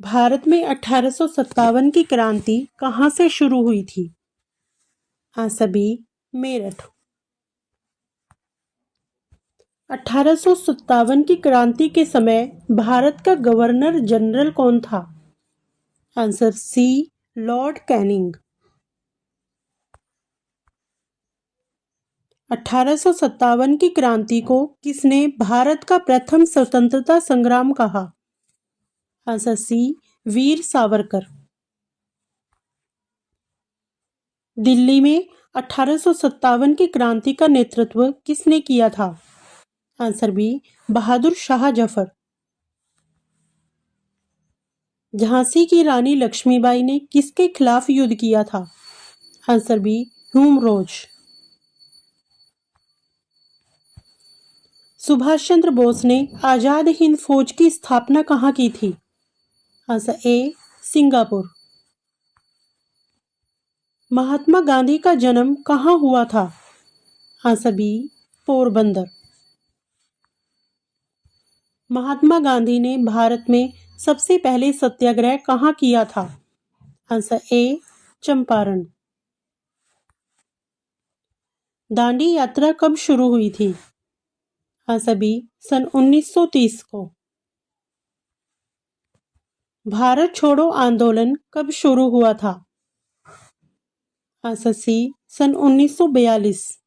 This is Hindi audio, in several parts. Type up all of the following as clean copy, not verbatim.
भारत में 1857 की क्रांति कहाँ से शुरू हुई थी? Answer B, Meerut. 1857 की क्रांति के समय भारत का गवर्नर जनरल कौन था? Answer C, Lord Canning. 1857 की क्रांति को किसने भारत का प्रथम स्वतंत्रता संग्राम कहा? Answer C, Veer Savarkar. दिल्ली में 1857 की क्रांति का नेतृत्व किसने किया था? Answer B, Bahadur Shah Zafar. झांसी की रानी लक्ष्मीबाई ने किसके खिलाफ युद्ध किया था? Answer B, Hume Subhash Chandra Bose ने आजाद हिंद फौज की स्थापना कहाँ की थी? Answer A, Singapore. Mahatma Gandhi का जन्म कहाँ हुआ था? Answer B, Porbandar. महात्मा गांधी ने भारत में सबसे पहले सत्याग्रह कहाँ किया था? आंसर ए, चंपारण। दांडी यात्रा कब शुरू हुई थी? आंसर बी, सन 1930 को। भारत छोड़ो आंदोलन कब शुरू हुआ था? आंसर सी, सन 1942।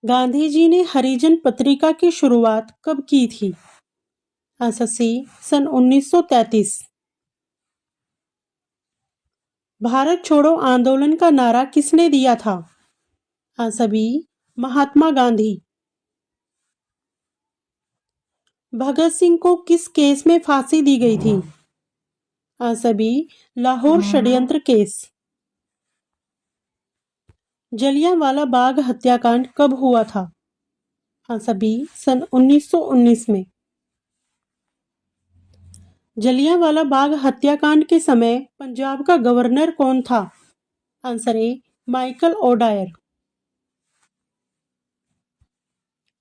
गांधी जी ने हरिजन पत्रिका की शुरुआत कब की थी? आंसर सी, सन 1933। भारत छोड़ो आंदोलन का नारा किसने दिया था? Answer B, Mahatma Gandhi. भगत सिंह को किस केस में फांसी दी गई थी? आंसर बी, लाहौर षड्यंत्र केस। जलियांवाला बाग हत्याकांड कब हुआ था? आंसर बी, सन 1919 में। जलियांवाला बाग हत्याकांड के समय पंजाब का गवर्नर कौन था? आंसर ए, माइकल ओडायर।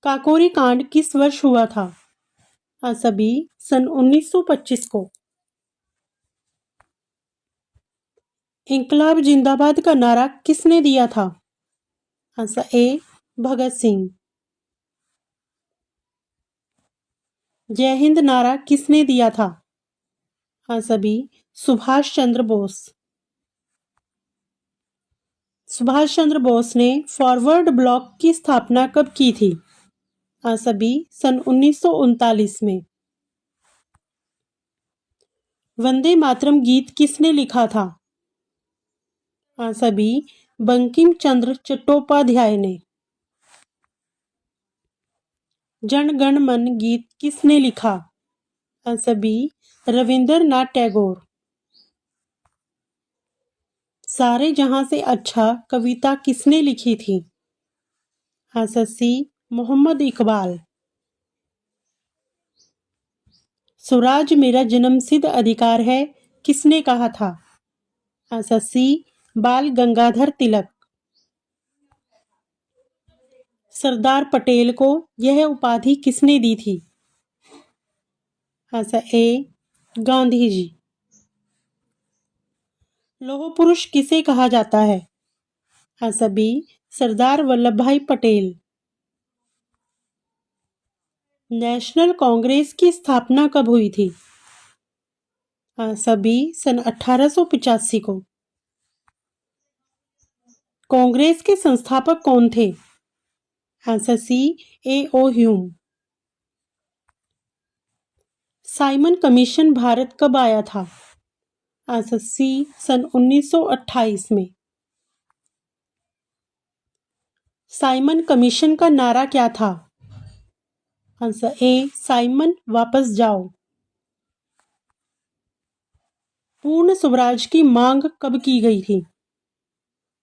काकोरी कांड किस वर्ष हुआ था? आंसर बी, सन 1925 को। इंकलाब जिंदाबाद का नारा किसने दिया था? आंसर ए, भगत सिंह। जय हिंद नारा किसने दिया था? Answer B, Subhash Chandra Bose. सुभाष चंद्र बोस ने फॉरवर्ड ब्लॉक की स्थापना कब की थी? आंसर बी, सन 1939 में। वंदे मातरम गीत किसने लिखा था? आंसर बी, बंकिम चंद्र चट्टोपाध्याय ने। जन गण मन गीत किसने लिखा? Answer B, Rabindranath Tagore. सारे जहां से अच्छा कविता किसने लिखी थी? Answer C, Mohammad Iqbal. स्वराज मेरा जन्मसिद्ध अधिकार है किसने कहा था? आंसर सी, बाल गंगाधर तिलक। सरदार पटेल को यह उपाधि किसने दी थी? आंसर ए, गांधी जी। लौह पुरुष किसे कहा जाता है? आंसर बी, सरदार वल्लभ भाई पटेल। नेशनल कांग्रेस की स्थापना कब हुई थी? आंसर बी, सन 1885 को। कांग्रेस के संस्थापक कौन थे? Answer C, A O Hume. Simon Commission Bharat कब आया था? आंसर सी, सन 1928 में। साइमन कमीशन का नारा क्या था? आंसर ए, साइमन वापस जाओ। पूर्ण स्वराज की मांग कब की गई थी?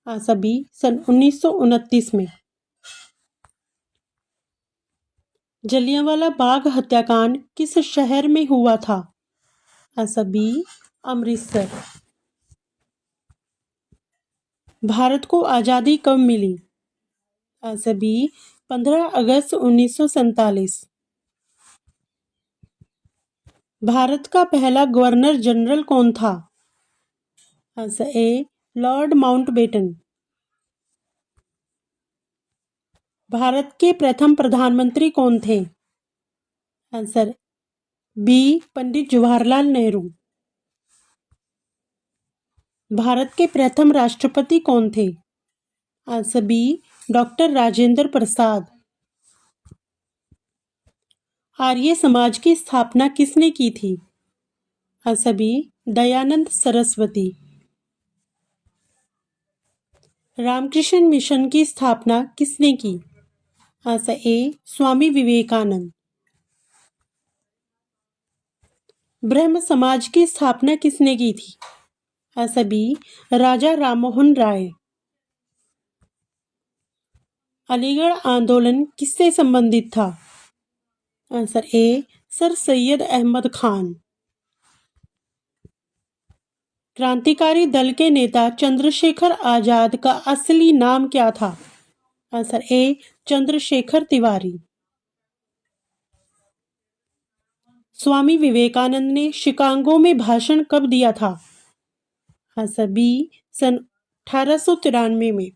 आंसर बी, सन 1929 में। जलियांवाला बाग हत्याकांड किस शहर में हुआ था? Answer B, Amritsar. भारत को आजादी कब मिली? आंसर बी, 15 अगस्त 1947। भारत का पहला गवर्नर जनरल कौन था? Answer A lord Mountbatten. Bharat के प्रथम प्रधानमंत्री कौन थे? Answer B Pandit Jawaharlal Nehru. भारत के प्रथम राष्ट्रपति कौन थे? Answer B doctor Rajendra Prasad. Arya Samaj की स्थापना किसने की थी? Answer B Dayanand Saraswati. Ramakrishna mission की स्थापना किसने की? Answer A Swami Vivekananda. ब्रह्म समाज की स्थापना किसने की थी? Answer B Raja Rammohan Roy. अलीगढ़ आंदोलन किससे संबंधित था? Answer A sir Syed Ahmad Khan. क्रांतिकारी दल के नेता चंद्रशेखर आजाद का असली नाम क्या था? Answer A Chandrashekhar Tiwari. स्वामी विवेकानंद ने शिकागो में भाषण कब दिया था? आंसर बी सन 1893 में।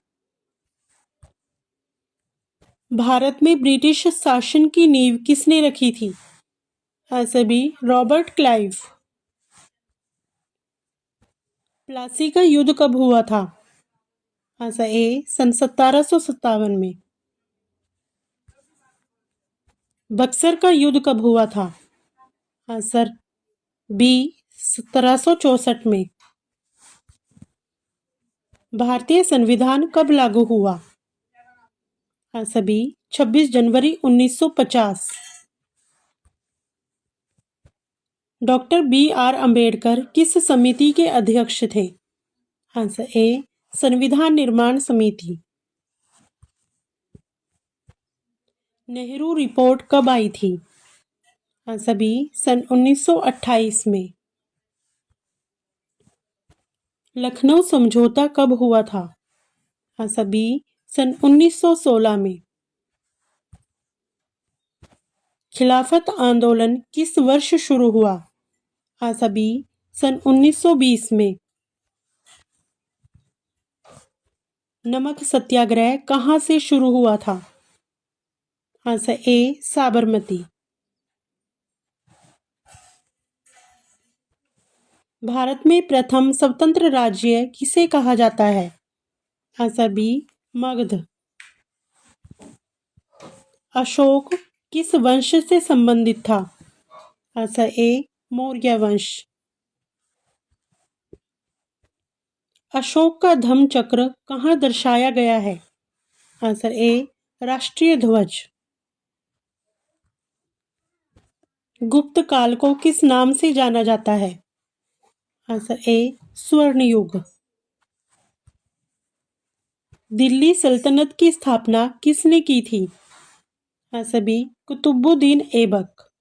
भारत में ब्रिटिश शासन की नींव किसने रखी थी? Answer B Robert Clive. Plassey का युद्ध कब हुआ था? आंसर ए सन 1757 में। बक्सर का युद्ध कब हुआ था? आंसर बी 1764 में। भारतीय संविधान कब लागू हुआ? आंसर बी 26 जनवरी 1950। डॉक्टर बी आर अंबेडकर किस समिति के अध्यक्ष थे? आंसर ए संविधान निर्माण समिति। नेहरू रिपोर्ट कब आई थी? आंसर बी सन 1928 में। लखनऊ समझौता कब हुआ था? आंसर बी सन 1916 में। खिलाफत आंदोलन किस वर्ष शुरू हुआ? आंसर बी सन 1920 में। नमक सत्याग्रह कहाँ से शुरू हुआ था? आंसर ए साबरमती। भारत में प्रथम स्वतंत्र राज्य किसे कहा जाता है? Answer B Magadh. अशोक किस वंश से संबंधित था? आंसर ए मौर्य वंश। अशोक का धम्म चक्र कहाँ दर्शाया गया है? आंसर ए राष्ट्रीय ध्वज। गुप्त काल को किस नाम से जाना जाता है? आंसर ए स्वर्ण युग। दिल्ली सल्तनत की स्थापना किसने की थी? Answer B Qutubuddin Aibak.